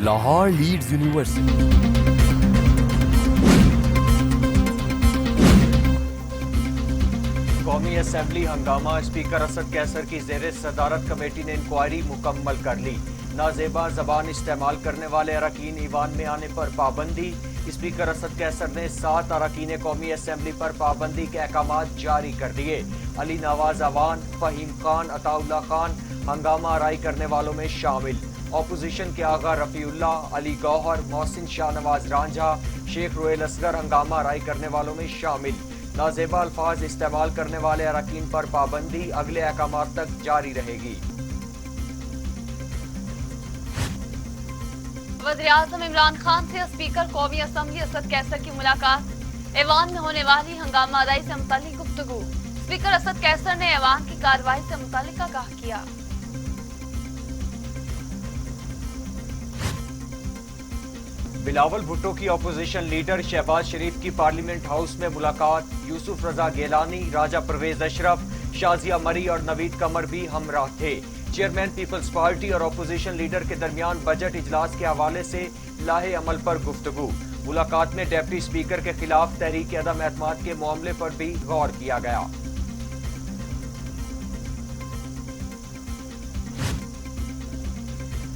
Lahore leads university قومی assembly ہنگامہ speaker Asad قیصر کی زیر صدارت کمیٹی نے انکوائری مکمل کر لی۔ نازیبا زبان استعمال کرنے والے اراکین ایوان میں آنے پر پابندی۔ اسپیکر اسد قیصر نے 7 اراکین قومی اسمبلی پر پابندی کے احکامات جاری کر دیے۔ علی نواز اعوان، فہیم خان، عطا اللہ خان ہنگامہ آرائی کرنے والوں میں شامل۔ اپوزیشن کے آغا رفیع اللہ، علی گوہر، محسن شاہ نواز رانجھا، شیخ رویل اصغر ہنگامہ آرائی کرنے والوں میں شامل۔ نازیبا الفاظ استعمال کرنے والے اراکین پر پابندی اگلے احکامات تک جاری رہے گی۔ وزیراعظم عمران خان سے اسپیکر قومی اسمبلی اسد قیصر کی ملاقات۔ ایوان میں ہونے والی ہنگامہ آرائی سے متعلق گفتگو۔ اسپیکر اسد قیصر نے ایوان کی کارروائی سے متعلق آگاہ کیا۔ بلاول بھٹو کی اپوزیشن لیڈر شہباز شریف کی پارلیمنٹ ہاؤس میں ملاقات۔ یوسف رضا گیلانی، راجہ پرویز اشرف، شازیہ مری اور نوید قمر بھی ہمراہ تھے۔ چیئرمین پیپلز پارٹی اور اپوزیشن لیڈر کے درمیان بجٹ اجلاس کے حوالے سے لاہے عمل پر گفتگو۔ ملاقات میں ڈپٹی اسپیکر کے خلاف تحریک عدم اعتماد کے معاملے پر بھی غور کیا گیا۔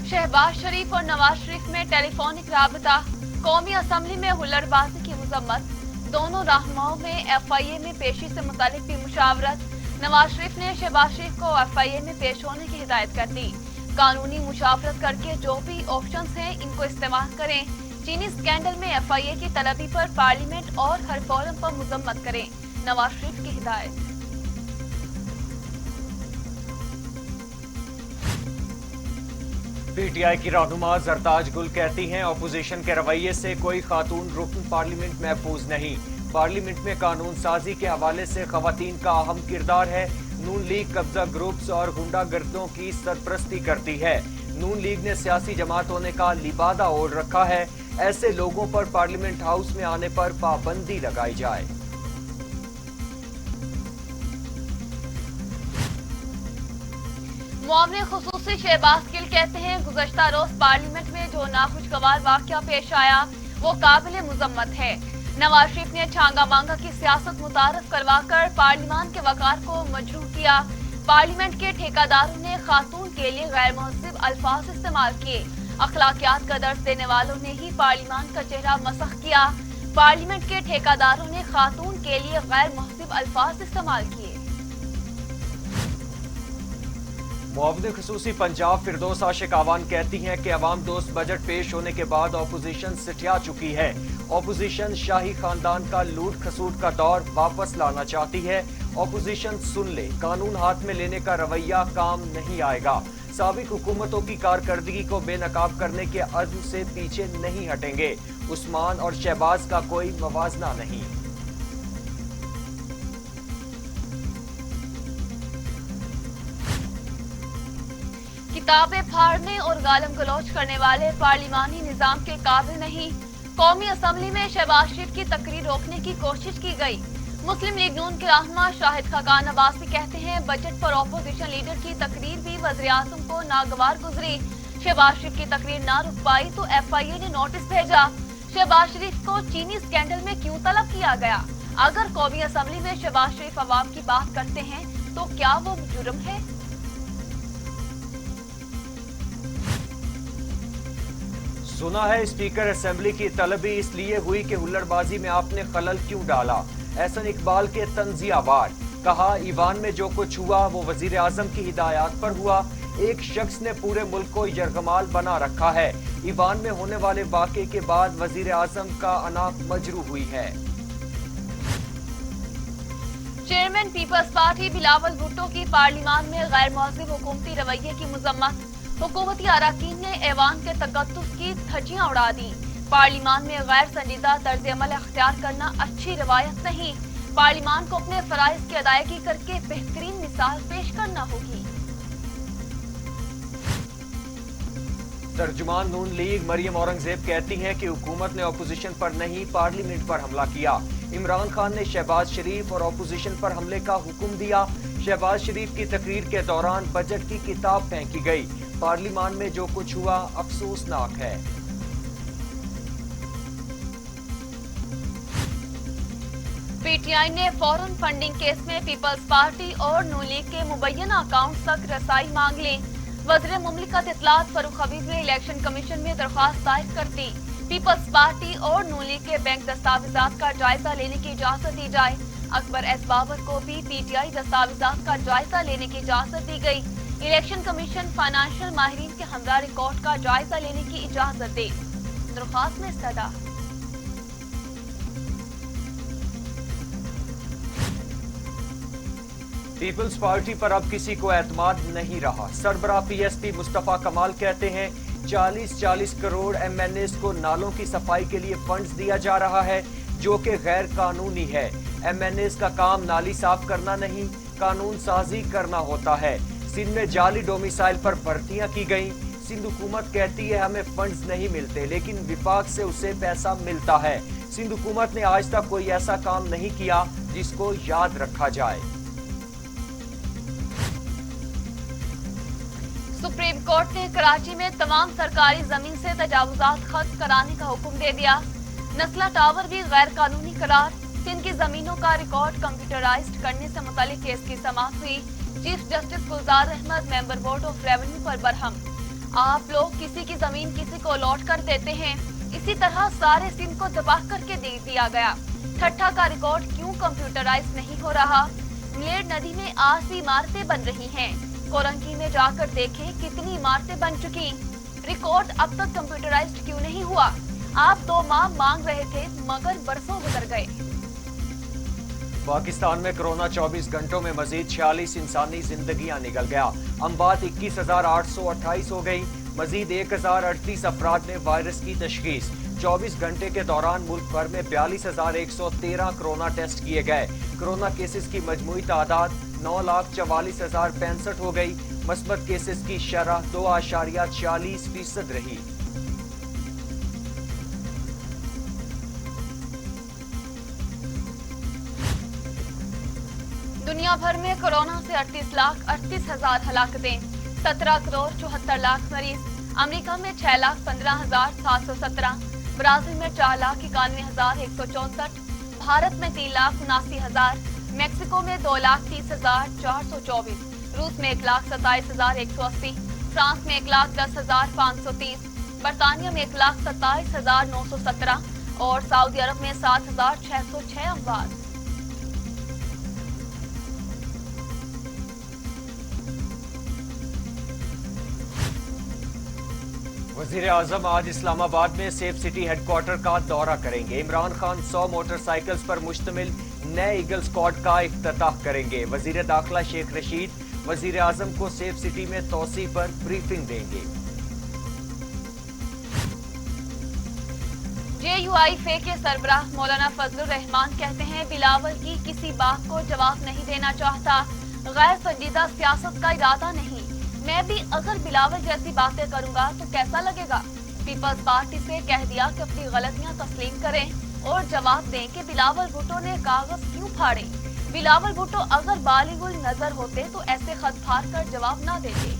شہباز شریف اور نواز شریف میں ٹیلی فونک رابطہ۔ قومی اسمبلی میں ہلڑ بازی کی مذمت۔ دونوں رہنماؤں میں ایف آئی اے میں پیشی سے متعلق بھی مشاورت۔ نواز شریف نے شہباز شریف کو ایف آئی اے میں پیش ہونے کی ہدایت کر دی۔ قانونی مشاورت کر کے جو بھی آپشنز ہیں ان کو استعمال کریں۔ چینی اسکینڈل میں ایف آئی اے کی طلبی پر پارلیمنٹ اور ہر فورم پر مذمت کریں، نواز شریف کی ہدایت۔ پی ٹی آئی کی رہنما زرتاج گل کہتی ہیں اپوزیشن کے رویے سے کوئی خاتون رکن پارلیمنٹ محفوظ نہیں۔ پارلیمنٹ میں قانون سازی کے حوالے سے خواتین کا اہم کردار ہے۔ نون لیگ قبضہ گروپس اور غنڈہ گردوں کی سرپرستی کرتی ہے۔ نون لیگ نے سیاسی جماعت ہونے کا لبادہ اوڑھ رکھا ہے۔ ایسے لوگوں پر پارلیمنٹ ہاؤس میں آنے پر پابندی لگائی جائے۔ معاون خصوصی شہباز گل کہتے ہیں گزشتہ روز پارلیمنٹ میں جو ناخوشگوار واقعہ پیش آیا وہ قابل مذمت ہے۔ نواز شریف نے چھانگا مانگا کی سیاست متعارف کروا کر پارلیمان کے وقار کو مجروح کیا۔ پارلیمنٹ کے ٹھیکیداروں نے خاتون کے لیے غیر مہذب الفاظ استعمال کیے۔ اخلاقیات کا درس دینے والوں نے ہی پارلیمان کا چہرہ مسخ کیا۔ پارلیمنٹ کے ٹھیکیداروں نے خاتون کے لیے غیر مہذب الفاظ استعمال کیے۔ معاون خصوصی پنجاب فردوس عاشق اعوان کہتی ہیں کہ عوام دوست بجٹ پیش ہونے کے بعد اپوزیشن سٹھیا چکی ہے۔ اپوزیشن شاہی خاندان کا لوٹ کھسوٹ کا دور واپس لانا چاہتی ہے۔ اپوزیشن سن لے، قانون ہاتھ میں لینے کا رویہ کام نہیں آئے گا۔ سابق حکومتوں کی کارکردگی کو بے نقاب کرنے کے عزم سے پیچھے نہیں ہٹیں گے۔ عثمان اور شہباز کا کوئی موازنہ نہیں۔ کتابیں پھاڑنے اور گالم گلوچ کرنے والے پارلیمانی نظام کے قابل نہیں۔ قومی اسمبلی میں شہباز شریف کی تقریر روکنے کی کوشش کی گئی۔ مسلم لیگ نون کے رہنما شاہد خاقان عباسی کہتے ہیں بجٹ پر اپوزیشن لیڈر کی تقریر بھی وزیراعظم کو ناگوار گزری۔ شہباز شریف کی تقریر نہ رک پائی تو ایف آئی اے نے نوٹس بھیجا۔ شہباز شریف کو چینی اسکینڈل میں کیوں طلب کیا گیا؟ اگر قومی اسمبلی میں شہباز شریف عوام کی بات کرتے ہیں تو کیا وہ جرم ہے؟ سنا ہے اسپیکر اسمبلی کی طلبی اس لیے ہوئی کہ ہلڑ بازی میں آپ نے خلل کیوں ڈالا۔ احسن اقبال کے تنزیہ وار کہا ایوان میں جو کچھ ہوا وہ وزیر اعظم کی ہدایات پر ہوا۔ ایک شخص نے پورے ملک کو یرغمال بنا رکھا ہے۔ ایوان میں ہونے والے واقعے کے بعد وزیر اعظم کا انا مجروح ہوئی ہے۔ Chairman Peoples Party Bilawal Bhutto کی پارلیمان میں غیر مہذب حکومتی رویے کی مذمت۔ حکومتی اراکین نے ایوان کے تقدس کی دھجیاں اڑا دیں۔ پارلیمان میں غیر سنجیدہ طرز عمل اختیار کرنا اچھی روایت نہیں۔ پارلیمان کو اپنے فرائض کی ادائیگی کر کے بہترین مثال پیش کرنا ہوگی۔ ترجمان نون لیگ مریم اورنگزیب کہتی ہیں کہ حکومت نے اپوزیشن پر نہیں پارلیمنٹ پر حملہ کیا۔ عمران خان نے شہباز شریف اور اپوزیشن پر حملے کا حکم دیا۔ شہباز شریف کی تقریر کے دوران بجٹ کی کتاب پھینکی گئی۔ پارلیمان میں جو کچھ ہوا افسوسناک ہے۔ پی ٹی آئی نے فورن فنڈنگ کیس میں پیپلز پارٹی اور ن لیگ کے مبینہ اکاؤنٹ تک رسائی مانگ لی۔ وزیر مملکت اطلاعات فاروق حبیب نے الیکشن کمیشن میں درخواست دائر کر دی۔ پیپلز پارٹی اور ن لیگ کے بینک دستاویزات کا جائزہ لینے کی اجازت دی جائے۔ اکبر ایس بابر کو بھی پی ٹی آئی دستاویزات کا جائزہ لینے کی اجازت دی گئی۔ الیکشن کمیشن فائنانشل ماہرین کے ہمراہ ریکارڈ کا جائزہ لینے کی اجازت دے۔ درخواست میں استدعا۔ پیپلز پارٹی پر اب کسی کو اعتماد نہیں رہا۔ سربراہ پی ایس پی مصطفیٰ کمال کہتے ہیں 40 کروڑ ایم این ایز کو نالوں کی صفائی کے لیے فنڈز دیا جا رہا ہے جو کہ غیر قانونی ہے۔ ایم این ایز کا کام نالی صاف کرنا نہیں، قانون سازی کرنا ہوتا ہے۔ سندھ میں جعلی ڈومیسائل پر بھرتیاں کی گئیں۔ سندھ حکومت کہتی ہے ہمیں فنڈز نہیں ملتے، لیکن وفاق سے اسے پیسہ ملتا ہے۔ سندھ حکومت نے آج تک کوئی ایسا کام نہیں کیا جس کو یاد رکھا جائے۔ سپریم کورٹ نے کراچی میں تمام سرکاری زمین سے تجاوزات ختم کرانے کا حکم دے دیا۔ نسلہ ٹاور بھی غیر قانونی قرار۔ سندھ کی زمینوں کا ریکارڈ کمپیوٹرائزڈ کرنے سے متعلق کیس کی سماعت ہوئی۔ Chief justice Gulzar Ahmed member board of revenue پر برہم۔ آپ لوگ کسی کی زمین کسی کو الاٹ کر دیتے ہیں، اسی طرح سارے سندھ کو تباہ کر کے دے دیا گیا۔ ٹھٹھا کا ریکارڈ کیوں کمپیوٹرائز نہیں ہو رہا؟ ملیڑ ندی میں آج بھی عمارتیں بن رہی ہیں۔ کورنکی میں جا کر دیکھیں کتنی عمارتیں بن چکی۔ ریکارڈ اب تک کمپیوٹرائزڈ کیوں نہیں ہوا؟ آپ 2 ماہ مانگ رہے تھے مگر برسوں گزر گئے۔ پاکستان میں کرونا 24 گھنٹوں میں مزید 46 انسانی زندگیاں نکل گیا۔ اموات 21,828 ہو گئی۔ مزید 1,038 افراد نے وائرس کی تشخیص۔ 24 گھنٹے کے دوران ملک بھر میں 42,113 کرونا ٹیسٹ کیے گئے۔ کرونا کیسز کی مجموعی تعداد 9,44,065 ہو گئی۔ مثبت کیسز کی شرح 2.40% رہی۔ دنیا بھر میں کورونا سے 38,38,000 ہلاکتیں، 17 کروڑ 74 لاکھ مریض۔ امریکہ میں 6,15,717، برازیل میں 4,91,164، بھارت میں 3,79,000، میکسیکو میں 2,30,424، روس میں 1,27,180، فرانس میں 1,10,530، برطانیہ میں 1,27,917 اور سعودی عرب میں 7,606 اموات۔ وزیر اعظم آج اسلام آباد میں سیف سٹی ہیڈ کوارٹر کا دورہ کریں گے۔ عمران خان 100 موٹر سائیکلز پر مشتمل نئے ایگل اسکواڈ کا افتتاح کریں گے۔ وزیر داخلہ شیخ رشید وزیر اعظم کو سیف سٹی میں توسیع پر بریفنگ دیں گے۔ جے یو آئی فے کے سربراہ مولانا فضل الرحمان کہتے ہیں بلاول کی کسی بات کو جواب نہیں دینا چاہتا، غیر سنجیدہ سیاست کا ارادہ نہیں۔ میں بھی اگر بلاول جیسی باتیں کروں گا تو کیسا لگے گا؟ پیپلز پارٹی سے کہہ دیا کہ اپنی غلطیاں تسلیم کریں اور جواب دیں کہ بلاول بھٹو نے کاغذ کیوں پھاڑے۔ بلاول بھٹو اگر بالغ النظر ہوتے تو ایسے خط پھاڑ کر جواب نہ دیتے۔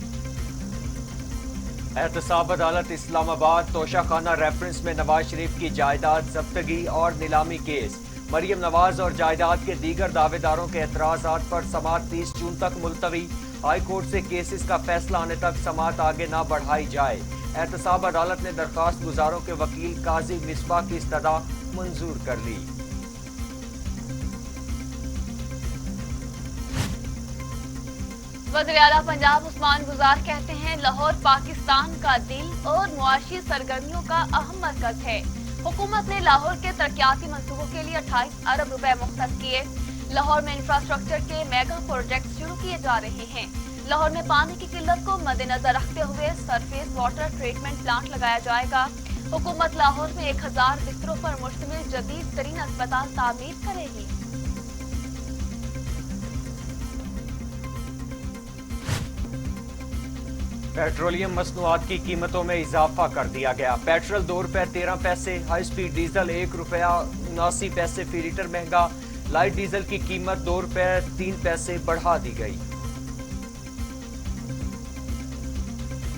احتساب عدالت اسلام آباد توشہ خانہ ریفرنس میں نواز شریف کی جائیداد ضبطگی اور نیلامی کیس۔ مریم نواز اور جائیداد کے دیگر دعوے داروں کے اعتراضات پر سماعت 30 جون تک ملتوی۔ ہائی کورٹ سے کیسز کا فیصلہ آنے تک سماعت آگے نہ بڑھائی جائے۔ احتساب عدالت نے درخواست گزاروں کے وکیل قاضی مصباح کی استدعا منظور کر لی۔ وزیر اعلیٰ پنجاب عثمان گزار کہتے ہیں لاہور پاکستان کا دل اور معاشی سرگرمیوں کا اہم مرکز ہے۔ حکومت نے لاہور کے ترقیاتی منصوبوں کے لیے 28 ارب روپے مختص کیے۔ لاہور میں انفراسٹرکچر کے میگا پروجیکٹس شروع کیے جا رہے ہیں۔ لاہور میں پانی کی قلت کو مد نظر رکھتے ہوئے سرفیس واٹر ٹریٹمنٹ پلانٹ لگایا جائے گا۔ حکومت لاہور میں 1000 بستروں پر مشتمل جدید ترین اسپتال تعمیر کرے گی۔ پیٹرولیم مصنوعات کی قیمتوں میں اضافہ کر دیا گیا۔ پیٹرول 2 روپے 13 پیسے، ہائی سپیڈ ڈیزل 1 روپیہ 79 پیسے فی لیٹر مہنگا۔ لائٹ ڈیزل کی قیمت 2 روپے 3 پیسے بڑھا دی گئی۔